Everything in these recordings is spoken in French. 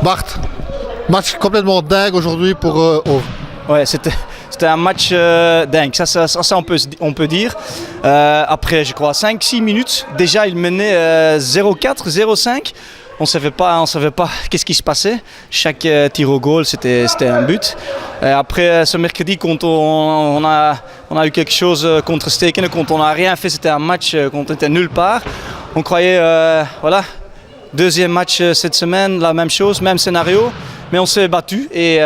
Bart, match complètement dingue aujourd'hui pour Auve. Ouais, c'était un match dingue, ça on peut dire. Après, je crois, 5-6 minutes, déjà il menait 0-4, 0-5. On ne savait pas qu'est-ce qui se passait. Chaque tir au goal, c'était un but. Après, ce mercredi, quand on a eu quelque chose contre Stekene, quand on n'a rien fait, c'était un match quand on était nulle part. On croyait, voilà, deuxième match cette semaine, la même chose, même scénario. Mais on s'est battu et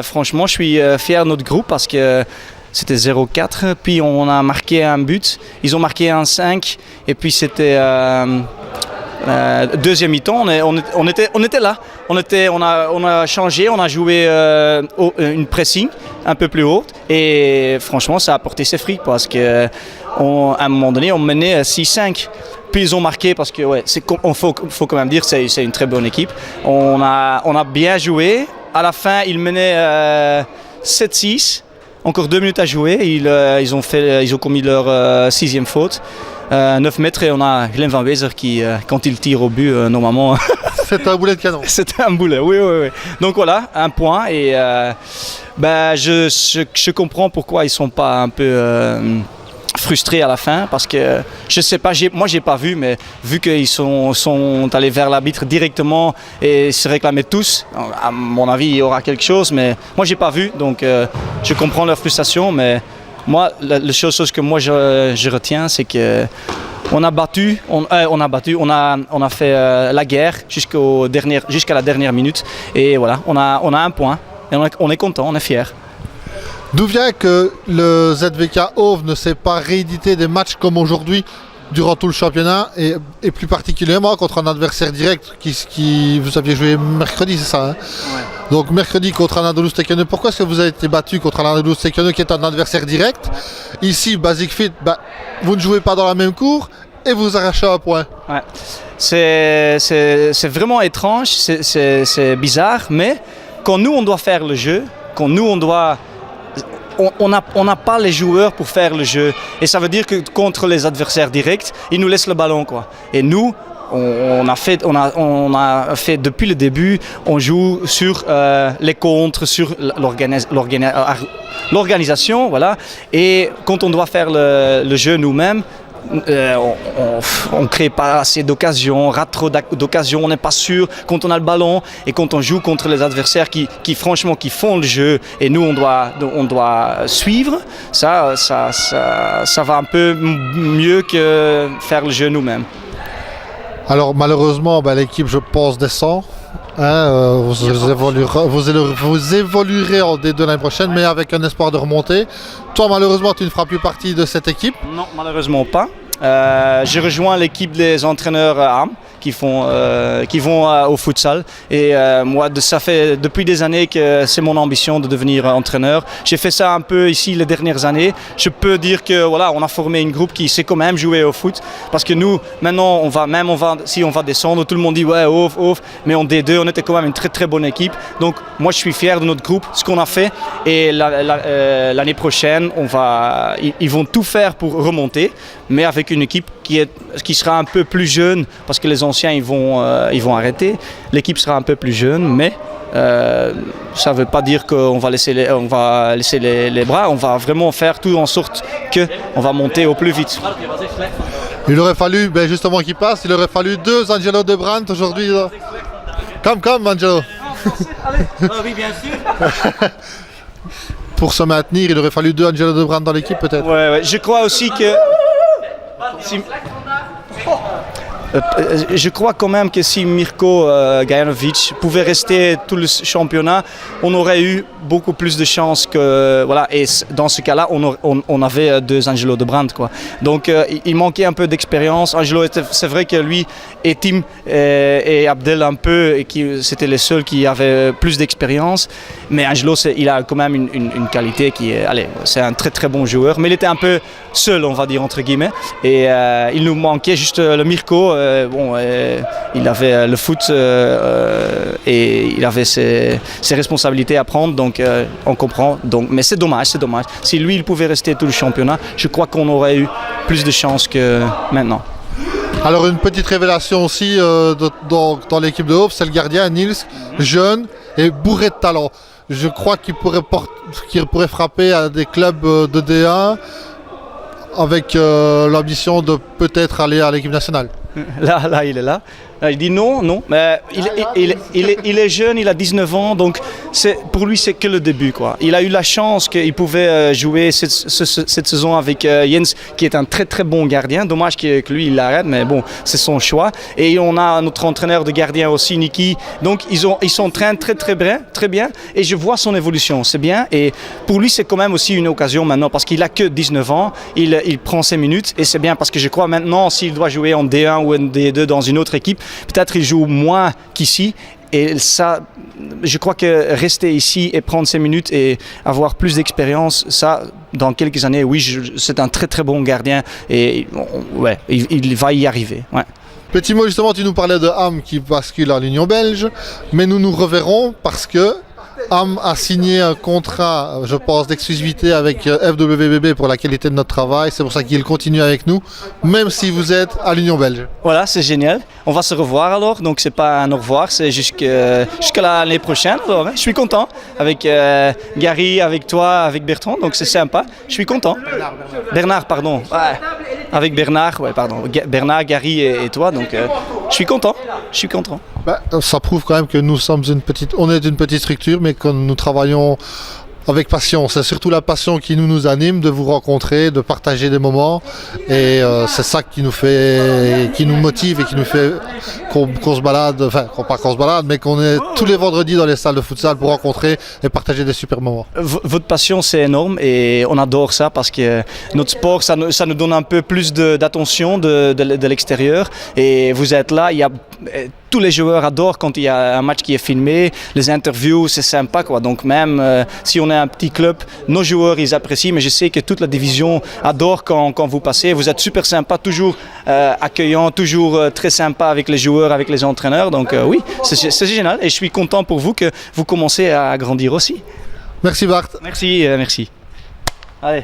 franchement, je suis fier de notre groupe parce que c'était 0-4. Puis on a marqué un but. Ils ont marqué un 5. Et puis c'était... deuxième mi-temps, on était là. On a changé, on a joué une pressing un peu plus haute et franchement ça a porté ses fruits parce qu'à un moment donné on menait 6-5. Puis ils ont marqué parce que faut quand même dire que c'est une très bonne équipe. On a bien joué. À la fin ils menaient 7-6. Encore 2 minutes à jouer. Ils ont commis leur sixième faute. 9 mètres et on a Glenn Van Wezer qui, quand il tire au but, normalement... C'est un boulet de canon. C'est un boulet, oui. Donc voilà, un point et je comprends pourquoi ils ne sont pas un peu frustrés à la fin parce que je sais pas, moi j'ai pas vu, mais vu qu'ils sont allés vers l'arbitre directement et se réclamaient tous, à mon avis il y aura quelque chose, mais moi j'ai pas vu, donc je comprends leur frustration, mais... Moi, la chose que moi je retiens, c'est que on a fait la guerre jusqu'à la dernière minute et voilà, on a un point et on est content, on est fiers. D'où vient que le ZVK Auve ne s'est pas réédité des matchs comme aujourd'hui durant tout le championnat et plus particulièrement contre un adversaire direct qui vous aviez joué mercredi, c'est ça, hein? Ouais. Donc mercredi contre Anadolu Stekene, pourquoi est-ce que vous avez été battu contre Anadolu Stekene qui est un adversaire direct? Ici, Basic Fit, vous ne jouez pas dans la même cour et vous arrachez un point. Ouais. C'est vraiment étrange, c'est bizarre, mais quand nous on doit faire le jeu, quand nous on doit... On n'a pas les joueurs pour faire le jeu. Et ça veut dire que contre les adversaires directs, ils nous laissent le ballon, quoi. Et nous, on a fait depuis le début, on joue sur les contres, sur l'organisation, voilà. Et quand on doit faire le jeu nous-mêmes, on ne crée pas assez d'occasions, rate trop d'occasions, on n'est pas sûr quand on a le ballon et quand on joue contre les adversaires qui franchement qui font le jeu et nous on doit suivre, ça va un peu mieux que faire le jeu nous-mêmes. Alors malheureusement l'équipe je pense descend. Vous évoluerez en D2 l'année prochaine, mais avec un espoir de remonter. Toi, malheureusement, tu ne feras plus partie de cette équipe. Non, malheureusement pas. J'ai rejoint l'équipe des entraîneurs AM qui vont au futsal. Et moi, ça fait depuis des années que c'est mon ambition de devenir entraîneur. J'ai fait ça un peu ici les dernières années. Je peux dire que voilà, on a formé une groupe qui sait quand même jouer au foot. Parce que nous, maintenant, si on va descendre, tout le monde dit ouais, off. Mais en D2, on était quand même une très très bonne équipe. Donc moi, je suis fier de notre groupe, ce qu'on a fait. Et l'année prochaine, ils vont tout faire pour remonter, mais avec une équipe qui sera un peu plus jeune, parce que les anciens ils vont arrêter. L'équipe sera un peu plus jeune, mais ça ne veut pas dire qu'on va laisser les bras. On va vraiment faire tout en sorte qu'on va monter au plus vite. Il aurait fallu, justement qu'il passe, il aurait fallu 2 Angelo De Brandt aujourd'hui. Come Angelo. Oui, bien sûr. Pour se maintenir, il aurait fallu 2 Angelo De Brandt dans l'équipe peut-être. Ouais, je crois aussi que... Je crois quand même que si Mirko Gajanovic pouvait rester tout le championnat, on aurait eu beaucoup plus de chances que voilà. Et dans ce cas-là, on avait 2 Angelo De Brandt, quoi. Donc il manquait un peu d'expérience. Angelo, c'est vrai que lui et Tim et Abdel un peu, c'était les seuls qui avaient plus d'expérience. Mais Angelo, il a quand même une qualité qui est, c'est un très très bon joueur. Mais il était un peu seul, on va dire entre guillemets. Et il nous manquait juste le Mirko. Il avait le foot et il avait ses responsabilités à prendre, donc on comprend. Mais c'est dommage. Si lui il pouvait rester tout le championnat, je crois qu'on aurait eu plus de chance que maintenant. Alors une petite révélation aussi dans l'équipe de Hope, c'est le gardien Niels, jeune et bourré de talent. Je crois qu'il pourrait frapper à des clubs de D1 avec l'ambition de peut-être aller à l'équipe nationale. Là, il est là. Il dit non, mais il est jeune, il a 19 ans, donc pour lui c'est que le début, quoi. Il a eu la chance qu'il pouvait jouer cette saison avec Jens, qui est un très très bon gardien. Dommage que lui il l'arrête, mais bon, c'est son choix. Et on a notre entraîneur de gardien aussi, Niki. Donc ils s'entraînent très bien, et je vois son évolution, c'est bien. Et pour lui c'est quand même aussi une occasion maintenant, parce qu'il a que 19 ans, il prend ses minutes, et c'est bien parce que je crois maintenant s'il doit jouer en D1 ou en D2 dans une autre équipe, peut-être il joue moins qu'ici, et ça, je crois que rester ici et prendre ses minutes et avoir plus d'expérience, ça, dans quelques années, oui, c'est un très très bon gardien, et ouais, il va y arriver. Ouais. Petit mot justement, tu nous parlais de Ham qui bascule à l'Union belge, mais nous nous reverrons parce que Ham a signé un contrat, je pense, d'exclusivité avec FWBB pour la qualité de notre travail. C'est pour ça qu'il continue avec nous, même si vous êtes à l'Union belge. Voilà, c'est génial. On va se revoir alors. Donc, c'est pas un au revoir, c'est jusqu'à l'année prochaine. Alors, hein. Je suis content avec Gary, avec toi, avec Bertrand. Donc, c'est sympa. Je suis content. Bernard, pardon. Ouais. Avec Bernard, ouais, pardon. Bernard, Gary et toi. Donc, je suis content. Je suis content. Ça prouve quand même que nous sommes on est une petite structure, mais que nous travaillons avec passion. C'est surtout la passion qui nous anime, de vous rencontrer, de partager des moments, et c'est ça qui nous motive et qui nous fait qu'on se balade, enfin pas qu'on se balade, mais qu'on est tous les vendredis dans les salles de futsal pour rencontrer et partager des super moments. Votre passion c'est énorme, et on adore ça parce que notre sport ça nous donne un peu plus d'attention de l'extérieur, et vous êtes là, il y a tous les joueurs adorent quand il y a un match qui est filmé, les interviews, c'est sympa, quoi. Donc même si on est un petit club, nos joueurs ils apprécient, mais je sais que toute la division adore quand vous passez. Vous êtes super sympa, toujours accueillant, toujours très sympa avec les joueurs, avec les entraîneurs. Donc oui, c'est génial, et je suis content pour vous que vous commencez à grandir aussi. Merci Bart. Merci. Allez.